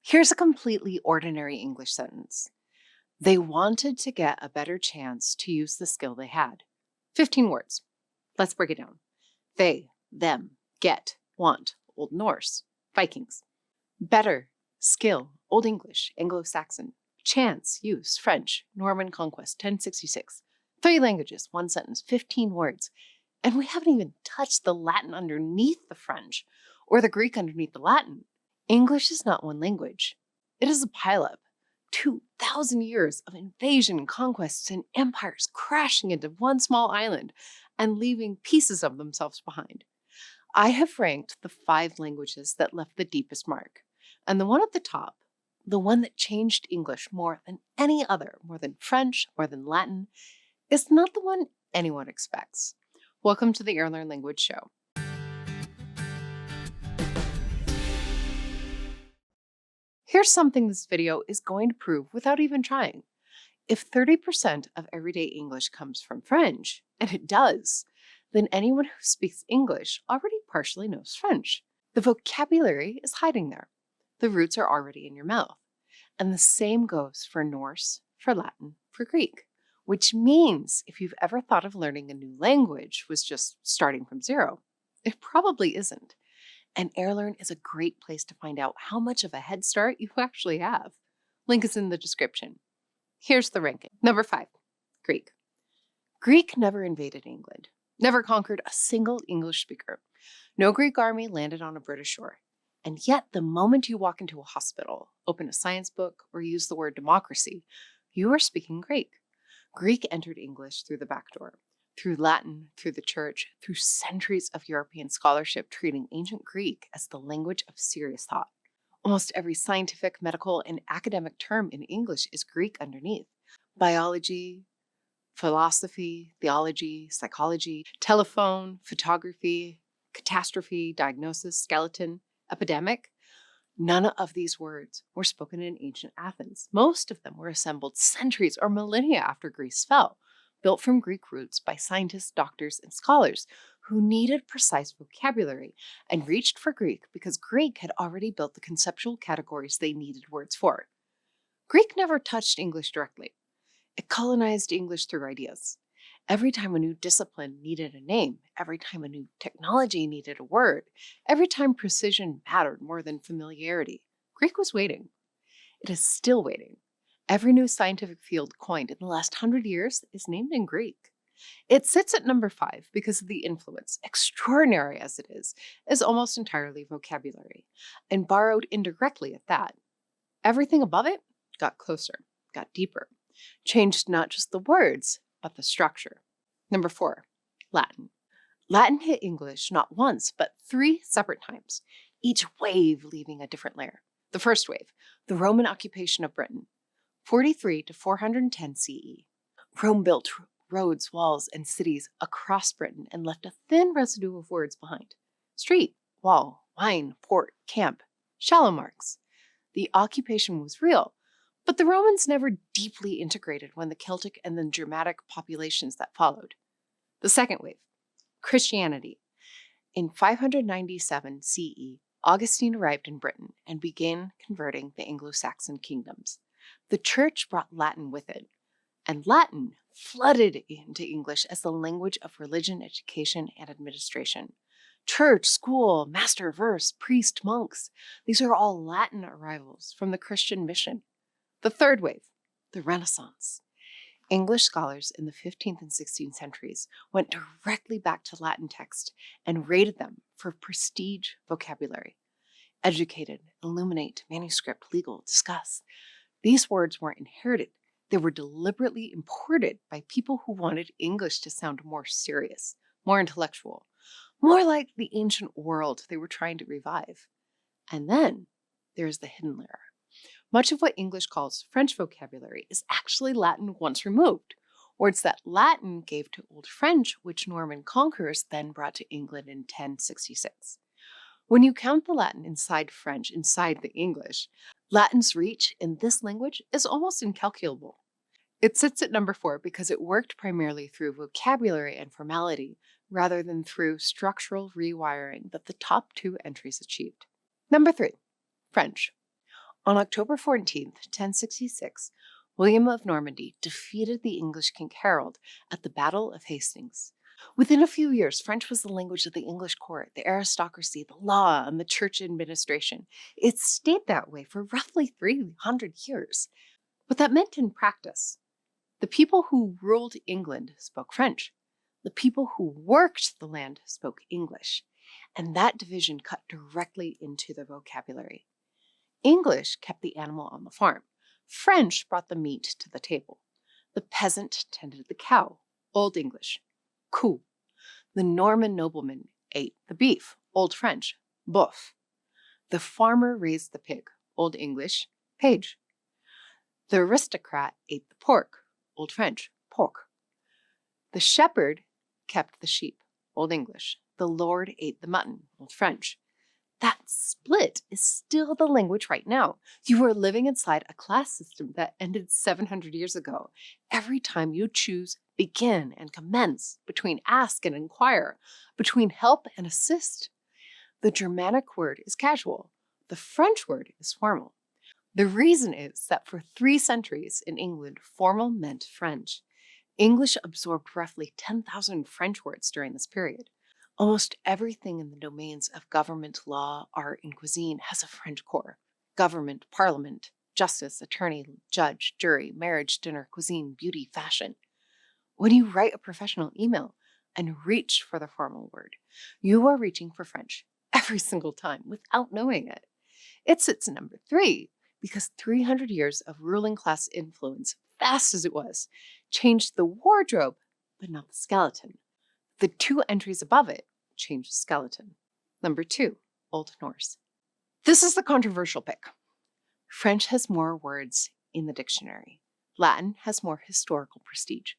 Here's a completely ordinary English sentence. They wanted to get a better chance to use the skill they had. 15 words. Let's break it down. They, them, get, want, Old Norse, Vikings. Better, skill, Old English, Anglo-Saxon. Chance, use, French, Norman conquest, 1066. 3 languages, 1 sentence, 15 words. And we haven't even touched the Latin underneath the French or the Greek underneath the Latin. English is not one language. It is a pileup. 2,000 years of invasion, conquests, and empires crashing into one small island and leaving pieces of themselves behind. I have ranked the 5 languages that left the deepest mark. And the one at the top, the one that changed English more than any other, more than French, more than Latin, is not the one anyone expects. Welcome to the Airlearn Language Show. Here's something this video is going to prove without even trying. If 30% of everyday English comes from French, and it does, then anyone who speaks English already partially knows French. The vocabulary is hiding there. The roots are already in your mouth. And the same goes for Norse, for Latin, for Greek, which means if you've ever thought of learning a new language was just starting from zero, it probably isn't. And Airlearn is a great place to find out how much of a head start you actually have. Link is in the description. Here's the ranking. Number 5, Greek. Greek never invaded England, never conquered a single English speaker. No Greek army landed on a British shore. And yet, the moment you walk into a hospital, open a science book, or use the word democracy, you are speaking Greek. Greek entered English through the back door. Through Latin, through the church, through centuries of European scholarship treating ancient Greek as the language of serious thought. Almost every scientific, medical, and academic term in English is Greek underneath. Biology, philosophy, theology, psychology, telephone, photography, catastrophe, diagnosis, skeleton, epidemic. None of these words were spoken in ancient Athens. Most of them were assembled centuries or millennia after Greece fell, built from Greek roots by scientists, doctors, and scholars who needed precise vocabulary and reached for Greek because Greek had already built the conceptual categories they needed words for. Greek never touched English directly. It colonized English through ideas. Every time a new discipline needed a name, every time a new technology needed a word, every time precision mattered more than familiarity, Greek was waiting. It is still waiting. Every new scientific field coined in the last 100 years is named in Greek. It sits at number 5 because of the influence, extraordinary as it is almost entirely vocabulary, and borrowed indirectly at that. Everything above it got closer, got deeper, changed not just the words, but the structure. Number 4, Latin. Latin hit English not once, but 3 separate times, each wave leaving a different layer. The first wave, the Roman occupation of Britain, 43 to 410 CE. Rome built roads, walls, and cities across Britain and left a thin residue of words behind. Street, wall, wine, port, camp, shallow marks. The occupation was real, but the Romans never deeply integrated when the Celtic and the Germanic populations that followed. The second wave, Christianity. In 597 CE, Augustine arrived in Britain and began converting the Anglo-Saxon kingdoms. The church brought Latin with it, and Latin flooded into English as the language of religion, education, and administration. Church, school, master of verse, priest, monks, these are all Latin arrivals from the Christian mission. The third wave, the Renaissance. English scholars in the 15th and 16th centuries went directly back to Latin texts and rated them for prestige vocabulary. Educated, illuminate, manuscript, legal, discuss. These words weren't inherited. They were deliberately imported by people who wanted English to sound more serious, more intellectual, more like the ancient world they were trying to revive. And then there's the hidden layer. Much of what English calls French vocabulary is actually Latin once removed, words that Latin gave to Old French, which Norman conquerors then brought to England in 1066. When you count the Latin inside French, inside the English, Latin's reach in this language is almost incalculable. It sits at number 4 because it worked primarily through vocabulary and formality, rather than through structural rewiring that the top 2 entries achieved. Number 3, French. On October 14th, 1066, William of Normandy defeated the English King Harold at the Battle of Hastings. Within a few years, French was the language of the English court, the aristocracy, the law, and the church administration. It stayed that way for roughly 300 years. What that meant in practice, the people who ruled England spoke French. The people who worked the land spoke English. And that division cut directly into the vocabulary. English kept the animal on the farm. French brought the meat to the table. The peasant tended the cow, Old English, cou. The Norman nobleman ate the beef, Old French, boeuf. The farmer raised the pig, Old English, page. The aristocrat ate the pork, Old French, porc. The shepherd kept the sheep, Old English. The lord ate the mutton, Old French. That split is still the language right now. You are living inside a class system that ended 700 years ago. Every time you choose begin and commence, between ask and inquire, between help and assist. The Germanic word is casual. The French word is formal. The reason is that for 3 centuries in England, formal meant French. English absorbed roughly 10,000 French words during this period. Almost everything in the domains of government, law, art, and cuisine has a French core. Government, parliament, justice, attorney, judge, jury, marriage, dinner, cuisine, beauty, fashion. When you write a professional email and reach for the formal word, you are reaching for French every single time without knowing it. It sits at number 3 because 300 years of ruling class influence, fast as it was, changed the wardrobe, but not the skeleton. The 2 entries above it changed the skeleton. Number 2, Old Norse. This is the controversial pick. French has more words in the dictionary. Latin has more historical prestige.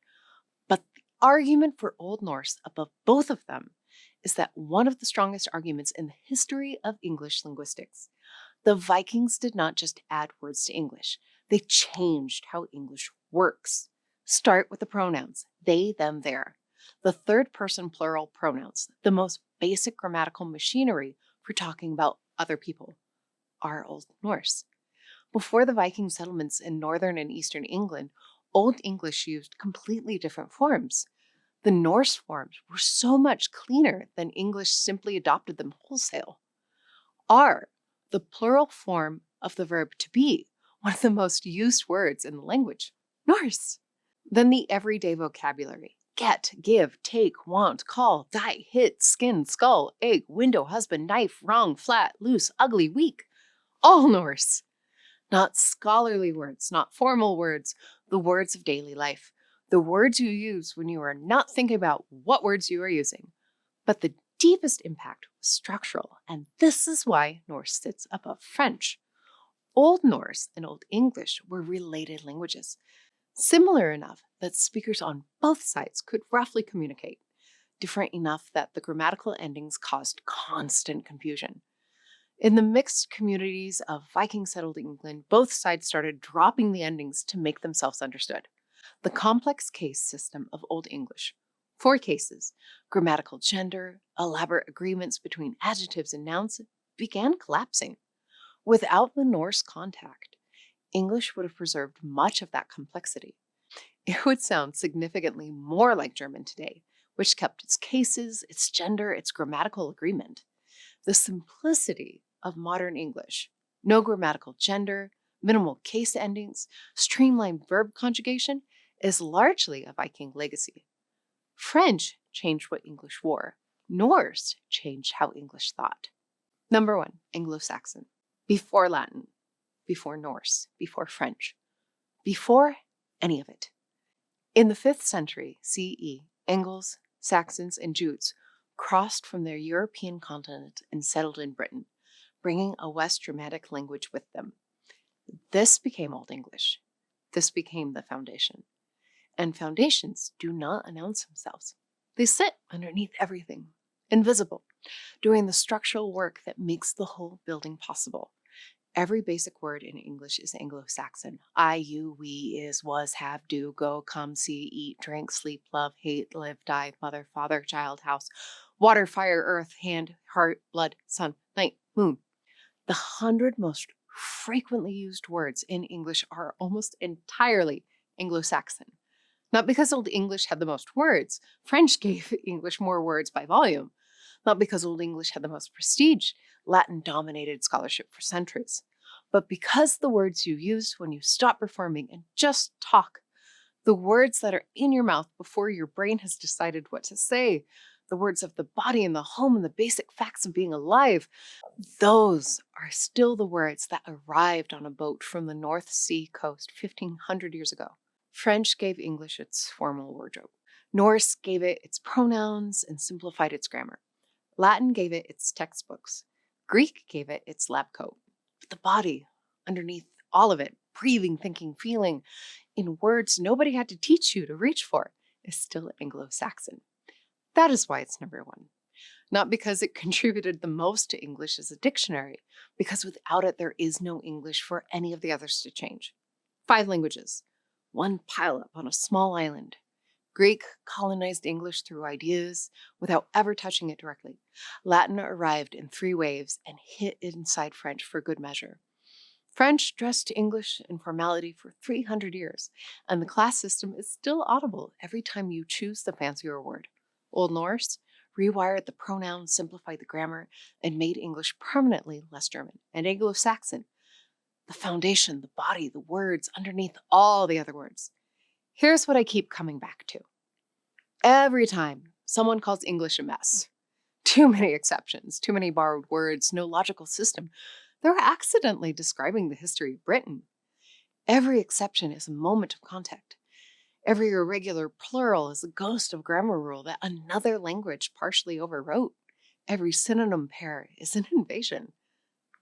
But the argument for Old Norse above both of them is that one of the strongest arguments in the history of English linguistics. The Vikings did not just add words to English. They changed how English works. Start with the pronouns, they, them, their. The third-person plural pronouns, the most basic grammatical machinery for talking about other people, are Old Norse. Before the Viking settlements in northern and eastern England, Old English used completely different forms. The Norse forms were so much cleaner than English simply adopted them wholesale. Are, the plural form of the verb to be, one of the most used words in the language, Norse. Then the everyday vocabulary. Get, give, take, want, call, die, hit, skin, skull, egg, window, husband, knife, wrong, flat, loose, ugly, weak. All Norse. Not scholarly words, not formal words, the words of daily life. The words you use when you are not thinking about what words you are using. But the deepest impact was structural, and this is why Norse sits above French. Old Norse and Old English were related languages, similar enough that speakers on both sides could roughly communicate, different enough that the grammatical endings caused constant confusion. In the mixed communities of Viking-settled England, both sides started dropping the endings to make themselves understood. The complex case system of Old English, 4 cases, grammatical gender, elaborate agreements between adjectives and nouns, began collapsing. Without the Norse contact, English would have preserved much of that complexity. It would sound significantly more like German today, which kept its cases, its gender, its grammatical agreement. The simplicity of modern English, no grammatical gender, minimal case endings, streamlined verb conjugation, is largely a Viking legacy. French changed what English wore. Norse changed how English thought. Number 1, Anglo-Saxon. Before Latin, before Norse, before French, before any of it. In the 5th century CE, Angles, Saxons, and Jutes crossed from their European continent and settled in Britain, bringing a West Germanic language with them. This became Old English. This became the foundation. And foundations do not announce themselves. They sit underneath everything, invisible, doing the structural work that makes the whole building possible. Every basic word in English is Anglo-Saxon. I, you, we, is, was, have, do, go, come, see, eat, drink, sleep, love, hate, live, die, mother, father, child, house, water, fire, earth, hand, heart, blood, sun, night, moon. The 100 most frequently used words in English are almost entirely Anglo-Saxon. Not because Old English had the most words, French gave English more words by volume. Not because Old English had the most prestige, Latin dominated scholarship for centuries. But because the words you use when you stop performing and just talk, the words that are in your mouth before your brain has decided what to say, the words of the body and the home and the basic facts of being alive, those are still the words that arrived on a boat from the North Sea coast 1500 years ago. French gave English its formal wardrobe. Norse gave it its pronouns and simplified its grammar. Latin gave it its textbooks. Greek gave it its lab coat. But the body, underneath all of it, breathing, thinking, feeling, in words nobody had to teach you to reach for, is still Anglo-Saxon. That is why it's number one. Not because it contributed the most to English as a dictionary, because without it there is no English for any of the others to change. 5 languages, one pileup on a small island. Greek colonized English through ideas without ever touching it directly. Latin arrived in 3 waves and hit inside French for good measure. French dressed English in formality for 300 years, and the class system is still audible every time you choose the fancier word. Old Norse rewired the pronouns, simplified the grammar, and made English permanently less German. And Anglo-Saxon, the foundation, the body, the words underneath all the other words. Here's what I keep coming back to. Every time someone calls English a mess, too many exceptions, too many borrowed words, no logical system, they're accidentally describing the history of Britain. Every exception is a moment of contact. Every irregular plural is a ghost of grammar rule that another language partially overwrote. Every synonym pair is an invasion.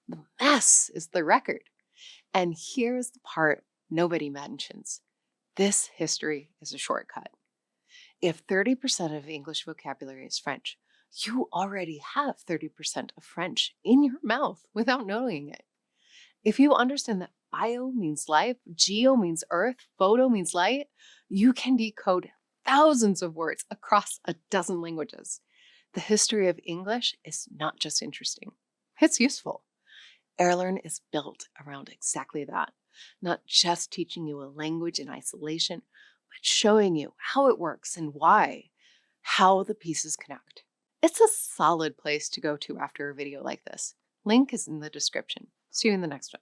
The mess is the record. And here's the part nobody mentions. This history is a shortcut. If 30% of English vocabulary is French, you already have 30% of French in your mouth without knowing it. If you understand that bio means life, geo means earth, photo means light, you can decode thousands of words across a dozen languages. The history of English is not just interesting, it's useful. Airlearn is built around exactly that, not just teaching you a language in isolation, but showing you how it works and why, how the pieces connect. It's a solid place to go to after a video like this. Link is in the description. See you in the next one.